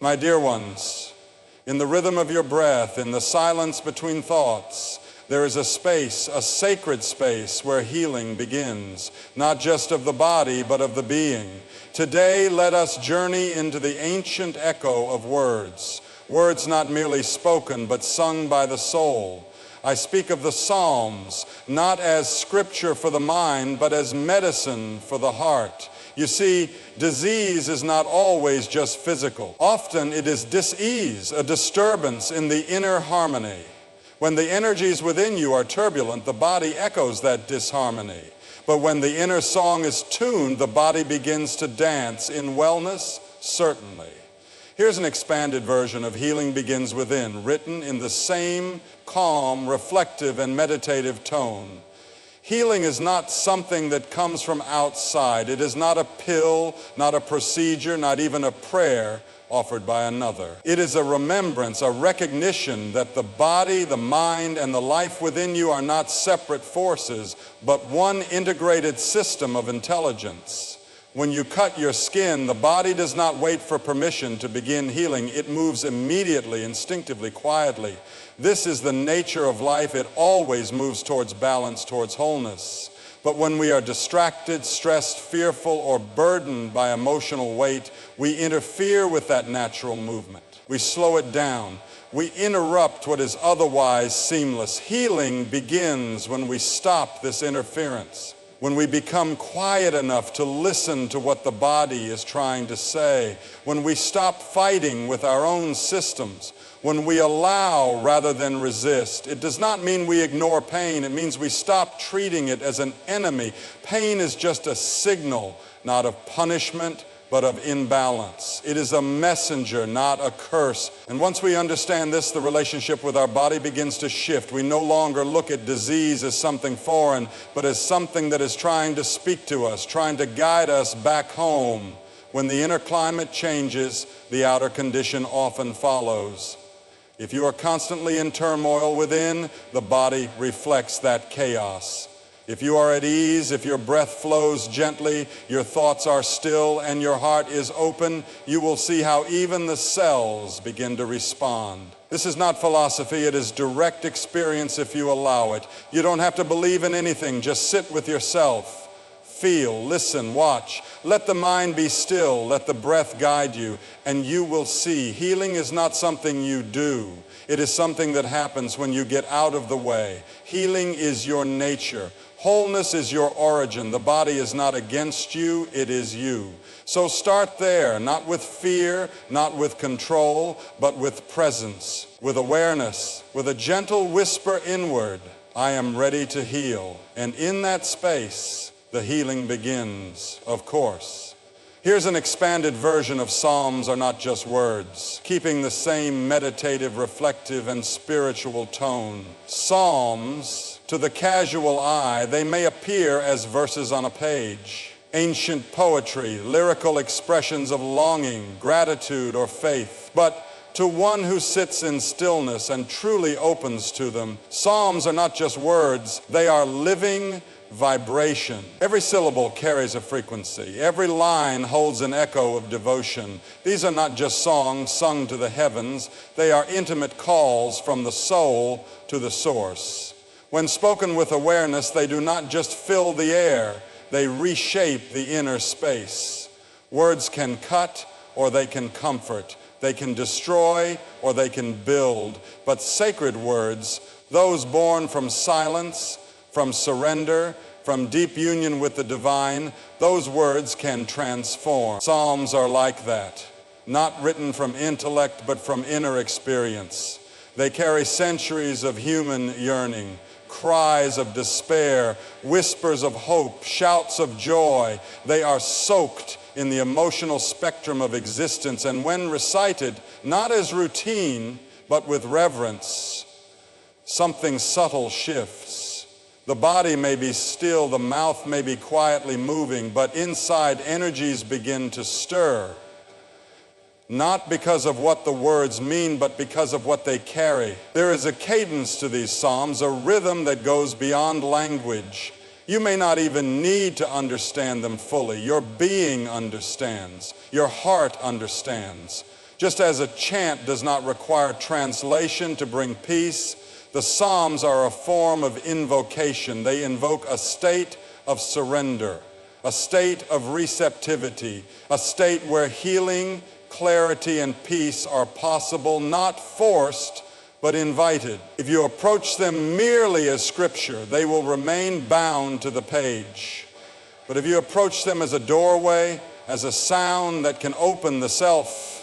My dear ones, in the rhythm of your breath, in the silence between thoughts, there is a space, a sacred space where healing begins, not just of the body, but of the being. Today, let us journey into the ancient echo of words, words not merely spoken, but sung by the soul. I speak of the Psalms, not as scripture for the mind, but as medicine for the heart. You see, disease is not always just physical. Often it is dis-ease, a disturbance in the inner harmony. When the energies within you are turbulent, the body echoes that disharmony. But when the inner song is tuned, the body begins to dance. In wellness, certainly. Here's an expanded version of Healing Begins Within, written in the same calm, reflective, and meditative tone. Healing is not something that comes from outside. It is not a pill, not a procedure, not even a prayer offered by another. It is a remembrance, a recognition that the body, the mind, and the life within you are not separate forces, but one integrated system of intelligence. When you cut your skin, the body does not wait for permission to begin healing. It moves immediately, instinctively, quietly. This is the nature of life. It always moves towards balance, towards wholeness. But when we are distracted, stressed, fearful, or burdened by emotional weight, we interfere with that natural movement. We slow it down. We interrupt what is otherwise seamless. Healing begins when we stop this interference, when we become quiet enough to listen to what the body is trying to say, when we stop fighting with our own systems, when we allow rather than resist. It does not mean we ignore pain. It means we stop treating it as an enemy. Pain is just a signal, not of punishment, but of imbalance. It is a messenger, not a curse. And once we understand this, the relationship with our body begins to shift. We no longer look at disease as something foreign, but as something that is trying to speak to us, trying to guide us back home. When the inner climate changes, the outer condition often follows. If you are constantly in turmoil within, the body reflects that chaos. If you are at ease, if your breath flows gently, your thoughts are still, and your heart is open, you will see how even the cells begin to respond. This is not philosophy, it is direct experience if you allow it. You don't have to believe in anything, just sit with yourself. Feel, listen, watch. Let the mind be still, let the breath guide you, and you will see. Healing is not something you do. It is something that happens when you get out of the way. Healing is your nature. Wholeness is your origin. The body is not against you, it is you. So start there, not with fear, not with control, but with presence, with awareness, with a gentle whisper inward, I am ready to heal. And in that space, the healing begins, of course. Here's an expanded version of Psalms are not just words, keeping the same meditative, reflective, and spiritual tone. Psalms, to the casual eye, they may appear as verses on a page. Ancient poetry, lyrical expressions of longing, gratitude, or faith. But to one who sits in stillness and truly opens to them, Psalms are not just words, they are living vibration. Every syllable carries a frequency. Every line holds an echo of devotion. These are not just songs sung to the heavens. They are intimate calls from the soul to the source. When spoken with awareness, they do not just fill the air. They reshape the inner space. Words can cut or they can comfort. They can destroy or they can build. But sacred words, those born from silence, from surrender, from deep union with the divine, those words can transform. Psalms are like that, not written from intellect, but from inner experience. They carry centuries of human yearning, cries of despair, whispers of hope, shouts of joy. They are soaked in the emotional spectrum of existence, and when recited, not as routine, but with reverence, something subtle shifts. The body may be still, the mouth may be quietly moving, but inside energies begin to stir. Not because of what the words mean, but because of what they carry. There is a cadence to these psalms, a rhythm that goes beyond language. You may not even need to understand them fully. Your being understands. Your heart understands. Just as a chant does not require translation to bring peace, the Psalms are a form of invocation. They invoke a state of surrender, a state of receptivity, a state where healing, clarity, and peace are possible, not forced, but invited. If you approach them merely as scripture, they will remain bound to the page. But if you approach them as a doorway, as a sound that can open the self,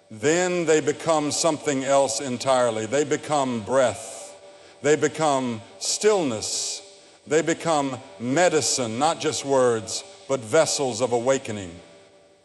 then they become something else entirely. They become breath. They become stillness. They become medicine, not just words, but vessels of awakening.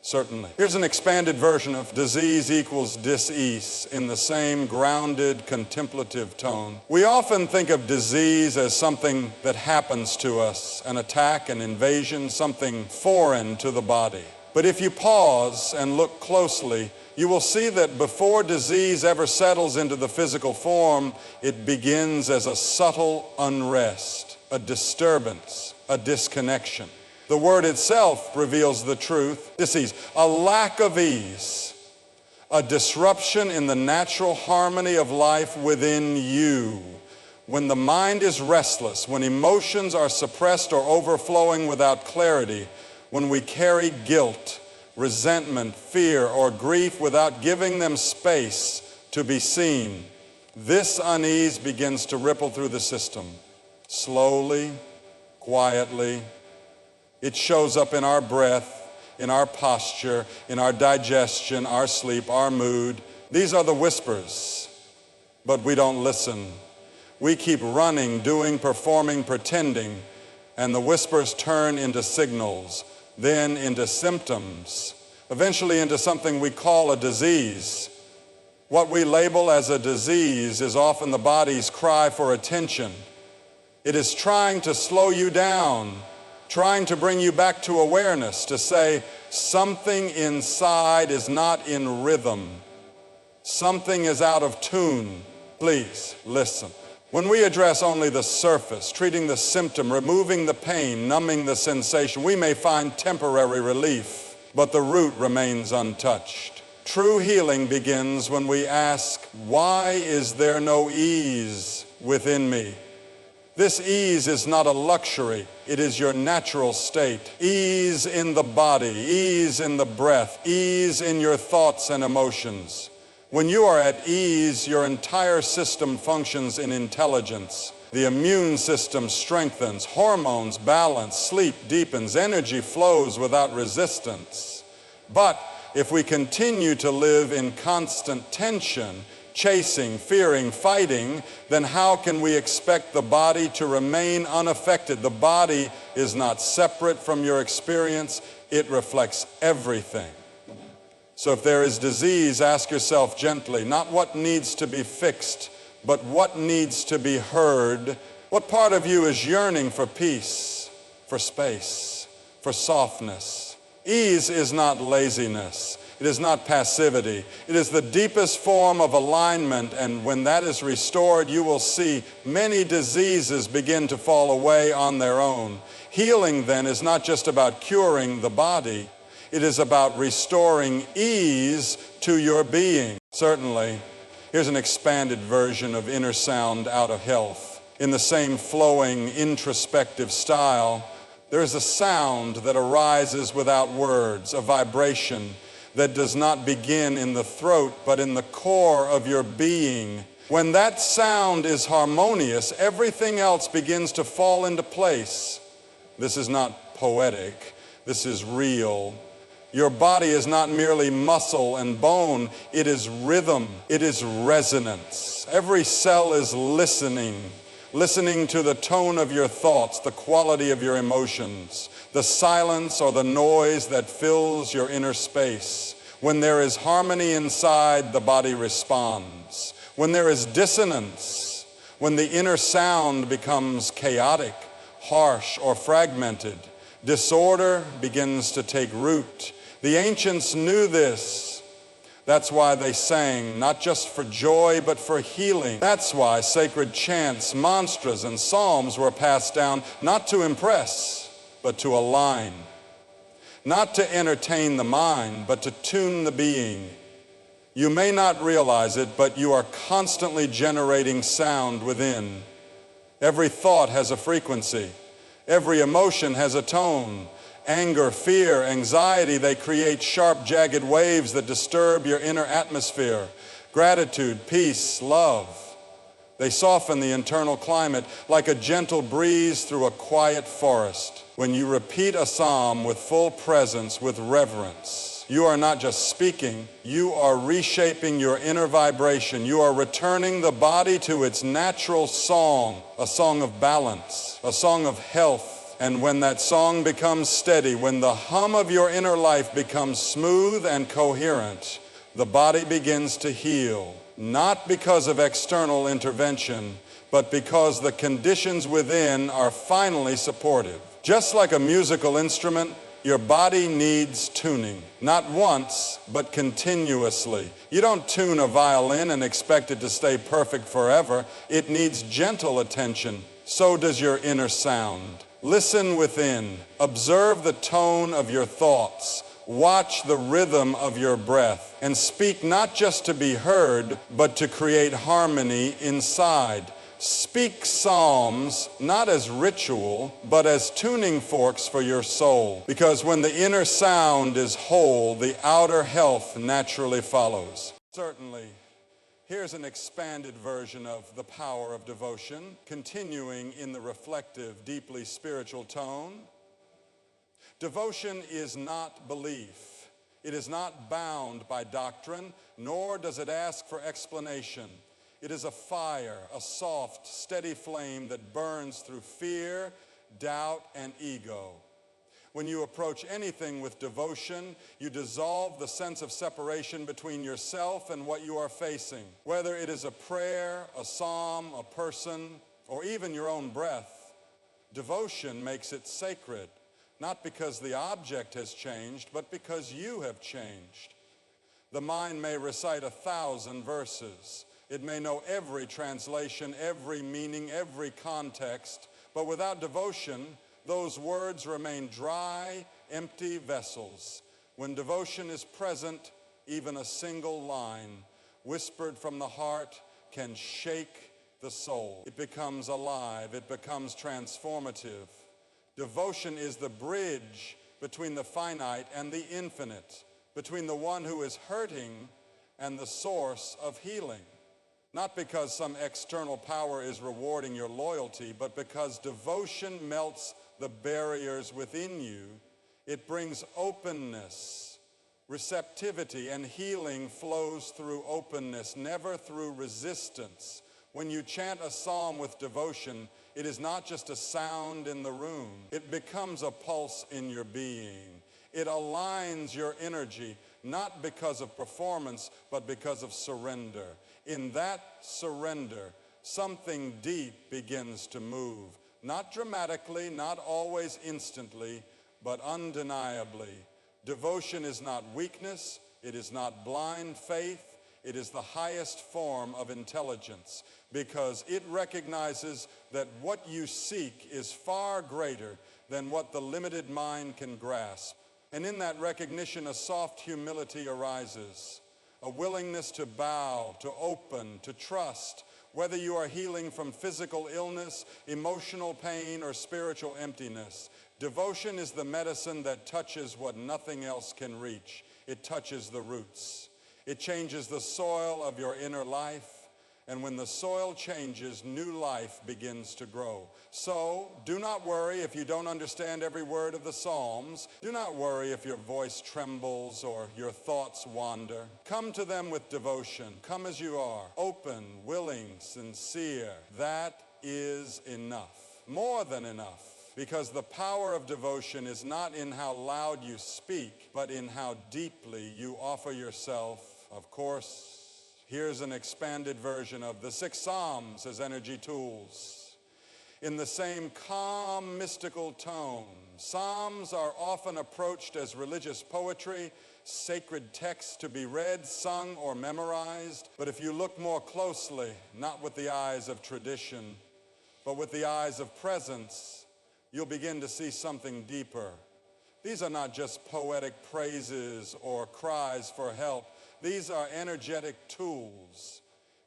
Certainly. Here's an expanded version of disease equals dis-ease in the same grounded, contemplative tone. We often think of disease as something that happens to us, an attack, an invasion, something foreign to the body. But if you pause and look closely, you will see that before disease ever settles into the physical form, it begins as a subtle unrest, a disturbance, a disconnection. The word itself reveals the truth. Disease, a lack of ease, a disruption in the natural harmony of life within you. When the mind is restless, when emotions are suppressed or overflowing without clarity, when we carry guilt, resentment, fear, or grief without giving them space to be seen, this unease begins to ripple through the system. Slowly, quietly. It shows up in our breath, in our posture, in our digestion, our sleep, our mood. These are the whispers, but we don't listen. We keep running, doing, performing, pretending, and the whispers turn into signals, then into symptoms, eventually into something we call a disease. What we label as a disease is often the body's cry for attention. It is trying to slow you down, trying to bring you back to awareness, to say something inside is not in rhythm. Something is out of tune. Please listen. When we address only the surface, treating the symptom, removing the pain, numbing the sensation, we may find temporary relief, but the root remains untouched. True healing begins when we ask, why is there no ease within me? This ease is not a luxury, it is your natural state. Ease in the body, ease in the breath, ease in your thoughts and emotions. When you are at ease, your entire system functions in intelligence. The immune system strengthens, hormones balance, sleep deepens, energy flows without resistance. But if we continue to live in constant tension, chasing, fearing, fighting, then how can we expect the body to remain unaffected? The body is not separate from your experience. It reflects everything. So if there is disease, ask yourself gently, not what needs to be fixed, but what needs to be heard. What part of you is yearning for peace, for space, for softness? Ease is not laziness. It is not passivity. It is the deepest form of alignment, and when that is restored, you will see many diseases begin to fall away on their own. Healing, then, is not just about curing the body. It is about restoring ease to your being. Certainly, here's an expanded version of Inner Sound Out of Health. In the same flowing, introspective style, there is a sound that arises without words, a vibration that does not begin in the throat, but in the core of your being. When that sound is harmonious, everything else begins to fall into place. This is not poetic. This is real. Your body is not merely muscle and bone. It is rhythm. It is resonance. Every cell is listening to the tone of your thoughts, the quality of your emotions, the silence or the noise that fills your inner space. When there is harmony inside, the body responds. When there is dissonance, when the inner sound becomes chaotic, harsh, or fragmented, disorder begins to take root. The ancients knew this. That's why they sang, not just for joy, but for healing. That's why sacred chants, mantras, and psalms were passed down, not to impress, but to align. Not to entertain the mind, but to tune the being. You may not realize it, but you are constantly generating sound within. Every thought has a frequency. Every emotion has a tone. Anger, fear, anxiety, they create sharp, jagged waves that disturb your inner atmosphere. Gratitude, peace, love, they soften the internal climate like a gentle breeze through a quiet forest. When you repeat a psalm with full presence, with reverence, you are not just speaking, you are reshaping your inner vibration. You are returning the body to its natural song, a song of balance, a song of health. And when that song becomes steady, when the hum of your inner life becomes smooth and coherent, the body begins to heal, not because of external intervention, but because the conditions within are finally supportive. Just like a musical instrument, your body needs tuning, not once, but continuously. You don't tune a violin and expect it to stay perfect forever. It needs gentle attention. So does your inner sound. Listen within. Observe the tone of your thoughts. Watch the rhythm of your breath. And speak not just to be heard, but to create harmony inside. Speak psalms not as ritual, but as tuning forks for your soul. Because when the inner sound is whole, the outer health naturally follows. Certainly, here's an expanded version of the power of devotion, continuing in the reflective, deeply spiritual tone. Devotion is not belief. It is not bound by doctrine, nor does it ask for explanation. It is a fire, a soft, steady flame that burns through fear, doubt, and ego. When you approach anything with devotion, you dissolve the sense of separation between yourself and what you are facing. Whether it is a prayer, a psalm, a person, or even your own breath, devotion makes it sacred, not because the object has changed, but because you have changed. The mind may recite 1,000 verses. It may know every translation, every meaning, every context, but without devotion, those words remain dry, empty vessels. When devotion is present, even a single line, whispered from the heart, can shake the soul. It becomes alive. It becomes transformative. Devotion is the bridge between the finite and the infinite, between the one who is hurting and the source of healing. Not because some external power is rewarding your loyalty, but because devotion melts the barriers within you. It brings openness, receptivity, and healing flows through openness, never through resistance. When you chant a psalm with devotion, it is not just a sound in the room. It becomes a pulse in your being. It aligns your energy, not because of performance, but because of surrender. In that surrender, something deep begins to move. Not dramatically, not always instantly, but undeniably. Devotion is not weakness. It is not blind faith. It is the highest form of intelligence because it recognizes that what you seek is far greater than what the limited mind can grasp. And in that recognition, a soft humility arises. A willingness to bow, to open, to trust, whether you are healing from physical illness, emotional pain, or spiritual emptiness. Devotion is the medicine that touches what nothing else can reach. It touches the roots. It changes the soil of your inner life. And when the soil changes, new life begins to grow. So do not worry if you don't understand every word of the Psalms. Do not worry if your voice trembles or your thoughts wander. Come to them with devotion. Come as you are, open, willing, sincere. That is enough, more than enough. Because the power of devotion is not in how loud you speak, but in how deeply you offer yourself. Of course, here's an expanded version of the 6 Psalms as energy tools. In the same calm, mystical tone, Psalms are often approached as religious poetry, sacred texts to be read, sung, or memorized. But if you look more closely, not with the eyes of tradition, but with the eyes of presence, you'll begin to see something deeper. These are not just poetic praises or cries for help. These are energetic tools,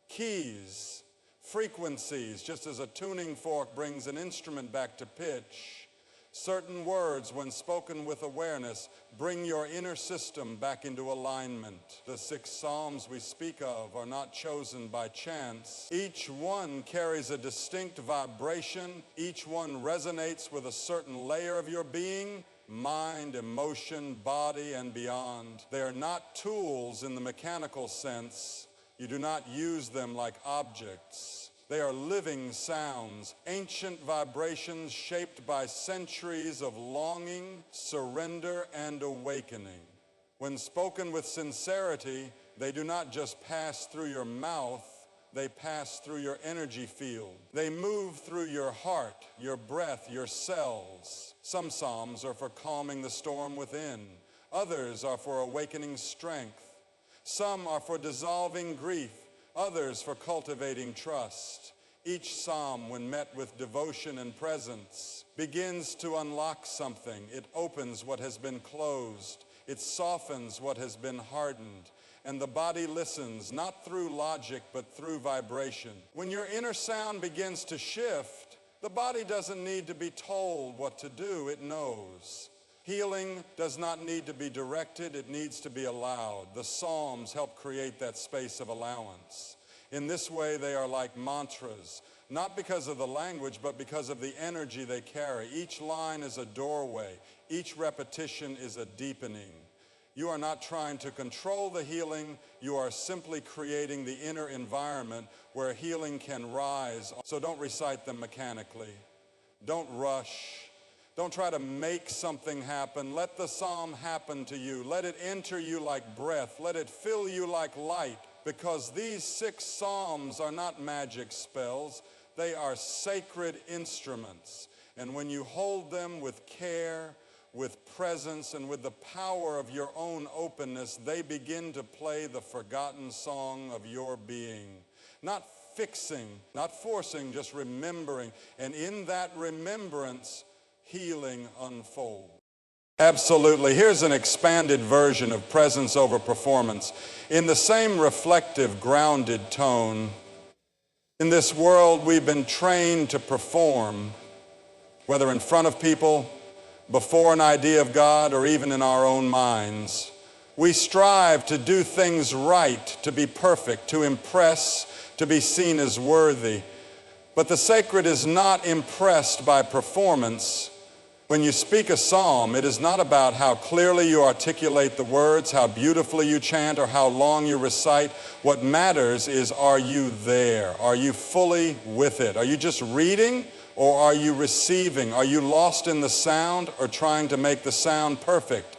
keys, frequencies. Just as a tuning fork brings an instrument back to pitch, certain words, when spoken with awareness, bring your inner system back into alignment. The 6 Psalms we speak of are not chosen by chance. Each one carries a distinct vibration. Each one resonates with a certain layer of your being, mind, emotion, body, and beyond. They are not tools in the mechanical sense. You do not use them like objects. They are living sounds, ancient vibrations shaped by centuries of longing, surrender, and awakening. When spoken with sincerity, they do not just pass through your mouth, they pass through your energy field. They move through your heart, your breath, your cells. Some psalms are for calming the storm within. Others are for awakening strength. Some are for dissolving grief. Others for cultivating trust. Each psalm, when met with devotion and presence, begins to unlock something. It opens what has been closed. It softens what has been hardened. And the body listens, not through logic, but through vibration. When your inner sound begins to shift, the body doesn't need to be told what to do. It knows. Healing does not need to be directed, it needs to be allowed. The Psalms help create that space of allowance. In this way, they are like mantras, not because of the language, but because of the energy they carry. Each line is a doorway. Each repetition is a deepening. You are not trying to control the healing, you are simply creating the inner environment where healing can rise. So don't recite them mechanically. Don't rush. Don't try to make something happen. Let the psalm happen to you. Let it enter you like breath. Let it fill you like light. Because these 6 psalms are not magic spells. They are sacred instruments. And when you hold them with care, with presence, and with the power of your own openness, they begin to play the forgotten song of your being. Not fixing, not forcing, just remembering. And in that remembrance, healing unfolds. Absolutely. Here's an expanded version of presence over performance. In the same reflective, grounded tone, in this world we've been trained to perform, whether in front of people, before an idea of God, or even in our own minds. We strive to do things right, to be perfect, to impress, to be seen as worthy. But the sacred is not impressed by performance. When you speak a psalm, it is not about how clearly you articulate the words, how beautifully you chant, or how long you recite. What matters is, are you there? Are you fully with it? Are you just reading, or are you receiving? Are you lost in the sound, or trying to make the sound perfect?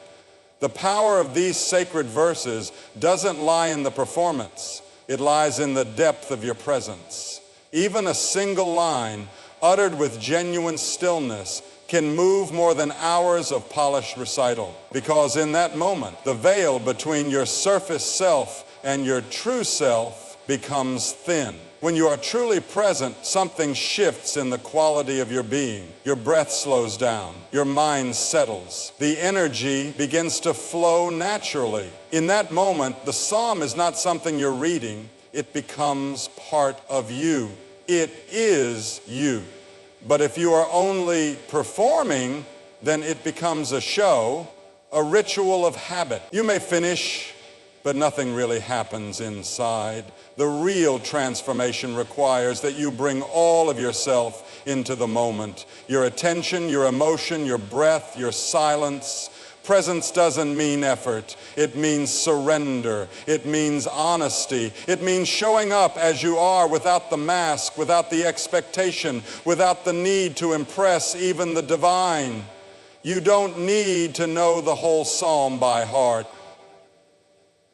The power of these sacred verses doesn't lie in the performance. It lies in the depth of your presence. Even a single line, uttered with genuine stillness, can move more than hours of polished recital. Because in that moment, the veil between your surface self and your true self becomes thin. When you are truly present, something shifts in the quality of your being. Your breath slows down. Your mind settles. The energy begins to flow naturally. In that moment, the psalm is not something you're reading. It becomes part of you. It is you. But if you are only performing, then it becomes a show, a ritual of habit. You may finish, but nothing really happens inside. The real transformation requires that you bring all of yourself into the moment. Your attention, your emotion, your breath, your silence. Presence doesn't mean effort. It means surrender. It means honesty. It means showing up as you are, without the mask, without the expectation, without the need to impress even the divine. You don't need to know the whole psalm by heart.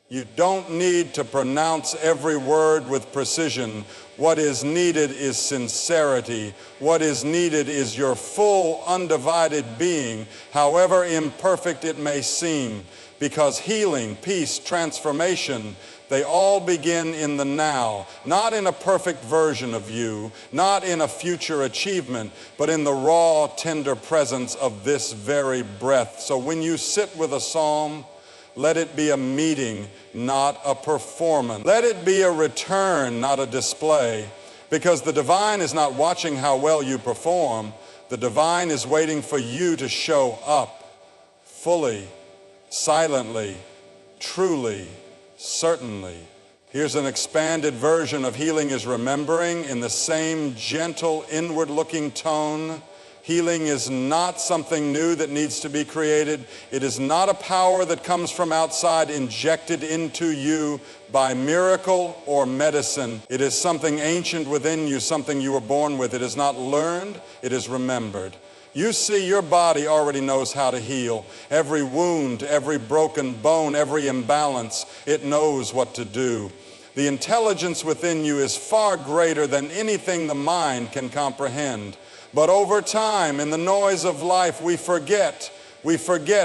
You don't need to pronounce every word with precision. What is needed is sincerity. What is needed is your full, undivided being, however imperfect it may seem. Because healing, peace, transformation, they all begin in the now, not in a perfect version of you, not in a future achievement, but in the raw, tender presence of this very breath. So when you sit with a psalm, Let it be a meeting, not a performance. Let it be a return, not a display, because the divine is not watching how well you perform. The divine is waiting for you to show up fully, silently, truly, certainly. Here's an expanded version of healing is remembering in the same gentle, inward-looking tone. Healing is not something new that needs to be created. It is not a power that comes from outside injected into you by miracle or medicine. It is something ancient within you, something you were born with. It is not learned, it is remembered. You see, your body already knows how to heal. Every wound, every broken bone, every imbalance, it knows what to do. The intelligence within you is far greater than anything the mind can comprehend. But over time, in the noise of life, we forget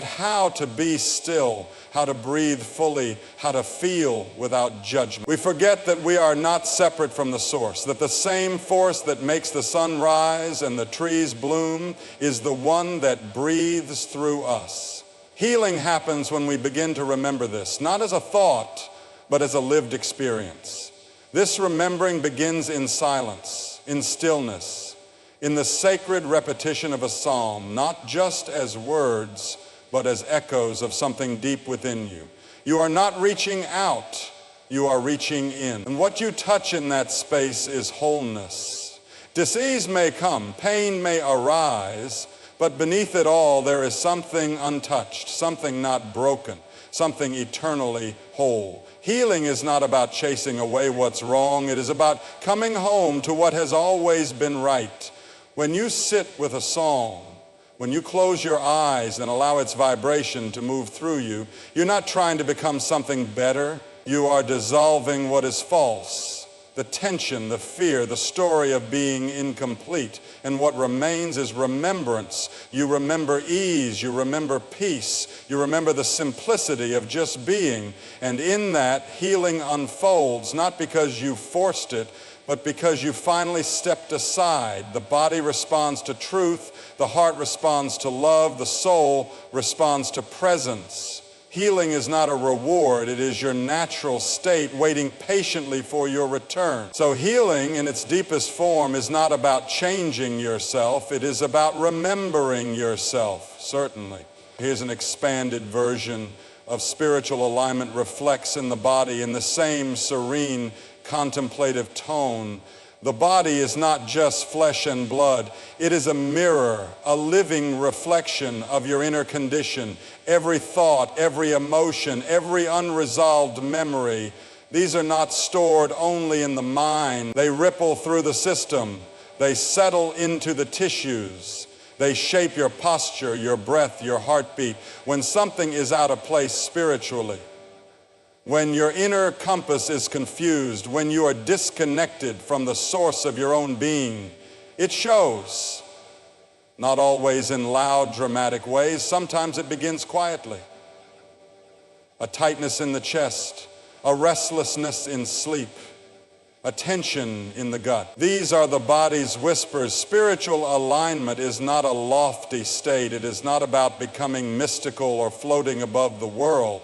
how to be still, how to breathe fully, how to feel without judgment. We forget that we are not separate from the source, that the same force that makes the sun rise and the trees bloom is the one that breathes through us. Healing happens when we begin to remember this, not as a thought, but as a lived experience. This remembering begins in silence, in stillness, in the sacred repetition of a psalm, not just as words, but as echoes of something deep within you. You are not reaching out, you are reaching in. And what you touch in that space is wholeness. Disease may come, pain may arise, but beneath it all there is something untouched, something not broken, something eternally whole. Healing is not about chasing away what's wrong. It is about coming home to what has always been right. When you sit with a song, when you close your eyes and allow its vibration to move through you, you're not trying to become something better. You are dissolving what is false, the tension, the fear, the story of being incomplete. And what remains is remembrance. You remember ease, you remember peace, you remember the simplicity of just being. And in that, healing unfolds, not because you forced it, but because you finally stepped aside. The body responds to truth, the heart responds to love, the soul responds to presence. Healing is not a reward, it is your natural state waiting patiently for your return. So healing in its deepest form is not about changing yourself, it is about remembering yourself, certainly. Here's an expanded version of spiritual alignment reflects in the body in the same serene, contemplative tone. The body is not just flesh and blood. It is a mirror, a living reflection of your inner condition. Every thought, every emotion, every unresolved memory, these are not stored only in the mind. They ripple through the system. They settle into the tissues. They shape your posture, your breath, your heartbeat. When something is out of place spiritually, when your inner compass is confused, when you are disconnected from the source of your own being, it shows. Not always in loud, dramatic ways. Sometimes it begins quietly. A tightness in the chest, a restlessness in sleep, a tension in the gut. These are the body's whispers. Spiritual alignment is not a lofty state. It is not about becoming mystical or floating above the world.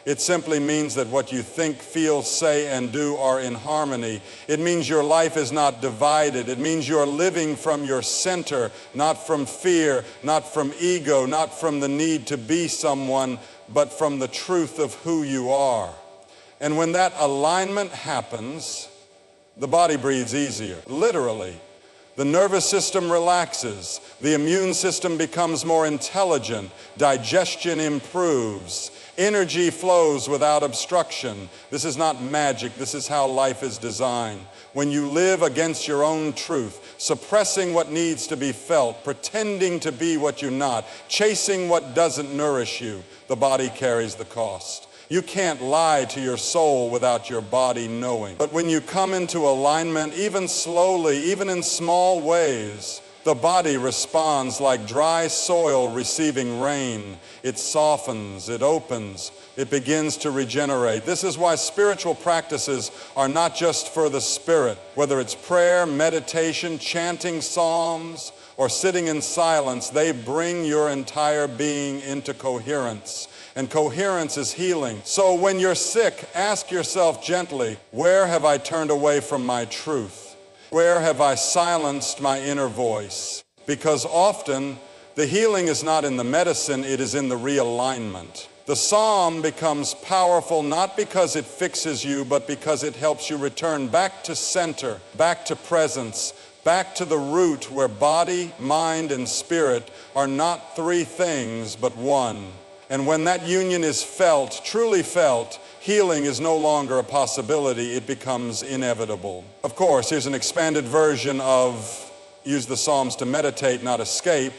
It simply means that what you think, feel, say, and do are in harmony. It means your life is not divided. It means you're living from your center, not from fear, not from ego, not from the need to be someone, but from the truth of who you are. And when that alignment happens, the body breathes easier, literally. The nervous system relaxes. The immune system becomes more intelligent. Digestion improves. Energy flows without obstruction. This is not magic. This is how life is designed. When you live against your own truth, suppressing what needs to be felt, pretending to be what you're not, chasing what doesn't nourish you, the body carries the cost. You can't lie to your soul without your body knowing. But when you come into alignment, even slowly, even in small ways, the body responds like dry soil receiving rain. It softens, it opens, it begins to regenerate. This is why spiritual practices are not just for the spirit. Whether it's prayer, meditation, chanting psalms, or sitting in silence, they bring your entire being into coherence. and coherence is healing. So when you're sick, ask yourself gently, where have I turned away from my truth? Where have I silenced my inner voice? Because often, the healing is not in the medicine, it is in the realignment. The psalm becomes powerful not because it fixes you, but because it helps you return back to center, back to presence, back to the root where body, mind, and spirit are not three things, but one. And when that union is felt, truly felt, healing is no longer a possibility, it becomes inevitable. Of course, here's an expanded version of use the Psalms to meditate, not escape,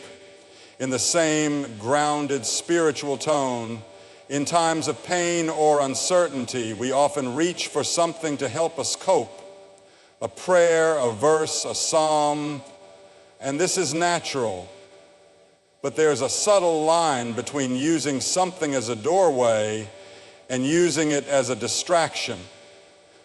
in the same grounded spiritual tone. In times of pain or uncertainty, we often reach for something to help us cope. A prayer, a verse, a psalm, and this is natural. But there's a subtle line between using something as a doorway and using it as a distraction.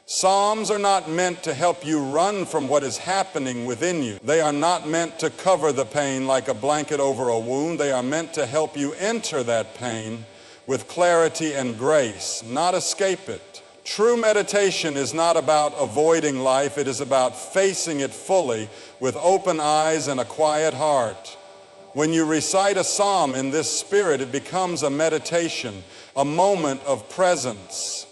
Psalms are not meant to help you run from what is happening within you. They are not meant to cover the pain like a blanket over a wound. They are meant to help you enter that pain with clarity and grace, not escape it. True meditation is not about avoiding life. It is about facing it fully with open eyes and a quiet heart. When you recite a psalm in this spirit, it becomes a meditation, a moment of presence.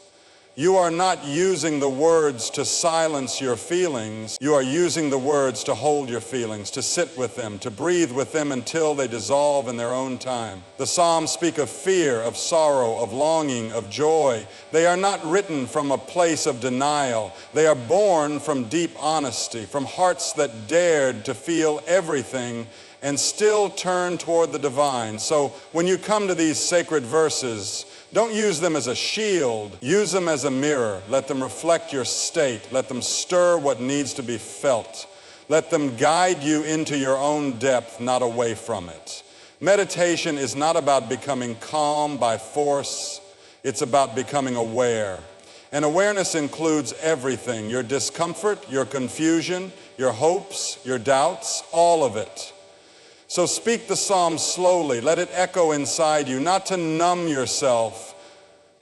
You are not using the words to silence your feelings. You are using the words to hold your feelings, to sit with them, to breathe with them until they dissolve in their own time. The Psalms speak of fear, of sorrow, of longing, of joy. They are not written from a place of denial. They are born from deep honesty, from hearts that dared to feel everything and still turn toward the divine. So when you come to these sacred verses, don't use them as a shield. Use them as a mirror. Let them reflect your state. Let them stir what needs to be felt. Let them guide you into your own depth, not away from it. Meditation is not about becoming calm by force. It's about becoming aware. And awareness includes everything: your discomfort, your confusion, your hopes, your doubts, all of it. So speak the psalm slowly. Let it echo inside you, not to numb yourself.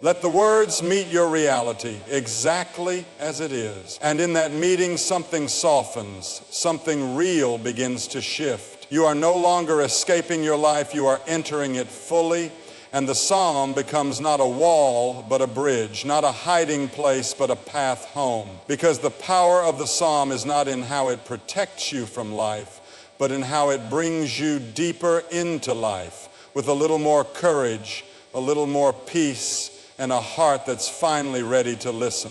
Let the words meet your reality exactly as it is. And in that meeting, something softens. Something real begins to shift. You are no longer escaping your life. You are entering it fully. And the psalm becomes not a wall, but a bridge. Not a hiding place, but a path home. Because the power of the psalm is not in how it protects you from life, but in how it brings you deeper into life with a little more courage, a little more peace, and a heart that's finally ready to listen.